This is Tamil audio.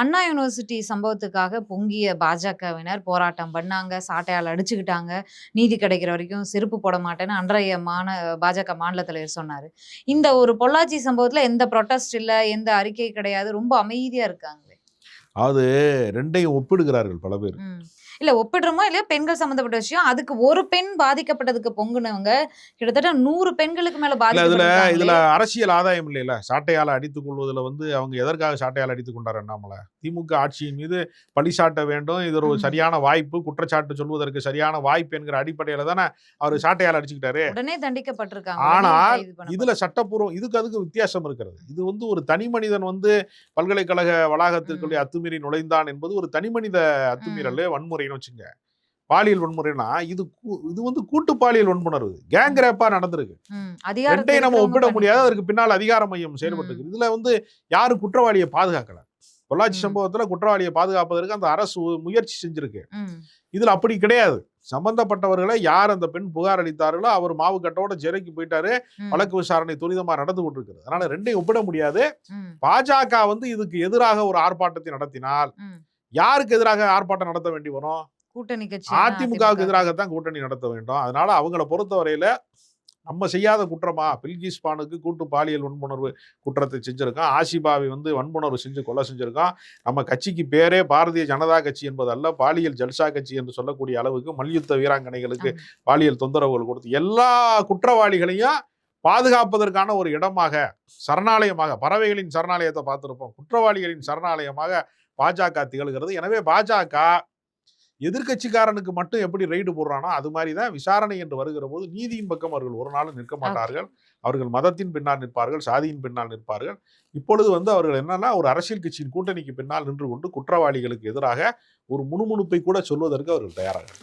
அண்ணா யூனிவர்சிட்டி சம்பவத்துக்காக பொங்கிய பாஜகவினர் போராட்டம் பண்ணாங்க. சாட்டையால அடிச்சுக்கிட்டாங்க. நீதி கிடைக்கிற வரைக்கும் செருப்பு போட மாட்டேன்னு அன்றைய பாஜக மாநில தலைவர் சொன்னாரு. இந்த ஒரு பொள்ளாச்சி சம்பவத்துல எந்த புரொட்டஸ்ட் இல்ல, எந்த அறிக்கை கிடையாது. ரொம்ப அமைதியா இருக்காங்களே. அது 2யும் ஒப்பிடுகிறார்கள் பல பேர். இல்ல ஒப்பிடுறோமோ இல்லையோ பெண்கள் சம்பந்தப்பட்ட விஷயம். அதுக்கு ஒரு பெண் பாதிக்கப்பட்டதுக்கு பொங்குனவங்க கிட்டத்தட்ட 100 பெண்களுக்கு மேல இதுல பாதிக்கப்பட்டிருக்காங்களே. அரசியல் ஆதாயம் இல்லைல்ல. சாட்டையால அடித்துக் கொள்வதில் அவங்க எதற்காக சாட்டையால் அடித்துக் கொண்டார் அண்ணாமலை? திமுக ஆட்சியின் மீது பழி சாட்ட வேண்டும். இது ஒரு சரியான வாய்ப்பு, குற்றச்சாட்டு சொல்வதற்கு சரியான வாய்ப்பு என்கிற அடிப்படையில தானே அவர் சாட்டையால் அடிச்சுக்கிட்டாரு. உடனே தண்டிக்கப்பட்டிருக்காங்க. ஆனால் இதுல சட்டப்பூர்வம் அதுக்கு வித்தியாசம் இருக்கிறது. இது ஒரு தனி மனிதன் பல்கலைக்கழக வளாகத்திற்குள்ளே அத்துமீறி நுழைந்தான் என்பது ஒரு தனி மனித அத்துமீறல், வன்முறைன்னு வச்சுங்க. பாலியல் வன்முறைனா இது கூட்டு பாலியல் வன்புணர்வு, கேங் ரேப்பா நடந்திருக்கு. ரெண்டையும் நம்ம ஒப்பிட முடியாது. அதற்கு பின்னால் அதிகார மையம் செயல்பட்டு இதுல யாரு குற்றவாளியை பாதுகாக்கல. பொள்ளாச்சி சம்பவத்துல குற்றவாளியை பாதுகாப்பதற்கு அந்த அரசு முயற்சி செஞ்சிருக்கு. இதுல அப்படி கிடையாது. சம்பந்தப்பட்டவர்களை யார் அந்த பெண் புகார் அளித்தார்களோ அவர் மாவு கட்டோட சிறைக்கு போயிட்டாரு. வழக்கு விசாரணை துரிதமா நடந்து கொண்டிருக்கிறது. அதனால ரெண்டையும் ஒப்பிட முடியாது. பாஜக இதுக்கு எதிராக ஒரு ஆர்ப்பாட்டத்தை நடத்தினால் யாருக்கு எதிராக ஆர்ப்பாட்டம் நடத்த வேண்டி வரும்? கூட்டணி கட்சி அதிமுகவுக்கு எதிராகத்தான் கூட்டணி நடத்த வேண்டும். அதனால அவங்களை பொறுத்தவரையில நம்ம செய்யாத குற்றமா? பில்கிஸ் பானுக்கு கூட்டு பாலியல் வன்புணர்வு குற்றத்தை செஞ்சிருக்கான். ஆசிபாவை வன்புணர்வு செஞ்சு கொலை செஞ்சிருக்கான். நம்ம கட்சிக்கு பேரே பாரதிய ஜனதா கட்சி என்பது அல்ல, பாலியல் ஜல்சா கட்சி என்று சொல்லக்கூடிய அளவுக்கு மல்யுத்த வீராங்கனைகளுக்கு பாலியல் தொந்தரவுகள் கொடுத்து எல்லா குற்றவாளிகளையும் பாதுகாப்பதற்கான ஒரு இடமாக, சரணாலயமாக, பறவைகளின் சரணாலயத்தை பார்த்திருப்போம், குற்றவாளிகளின் சரணாலயமாக பாஜக திகழ்கிறது. எனவே பாஜக எதிர்கட்சிக்காரனுக்கு மட்டும் எப்படி ரைடு போடுறானோ அது மாதிரிதான் விசாரணை என்று வருகிற போது நீதியின் பக்கம் அவர்கள் ஒரு நாளும் நிற்க மாட்டார்கள். அவர்கள் மதத்தின் பின்னால் நிற்பார்கள், சாதியின் பின்னால் நிற்பார்கள். இப்பொழுது அவர்கள் என்னன்னா ஒரு அரசியல் கட்சியின் கூட்டணிக்கு பின்னால் நின்று கொண்டு குற்றவாளிகளுக்கு எதிராக ஒரு முணுமுணுப்பை கூட சொல்வதற்கு அவர்கள் தயாராக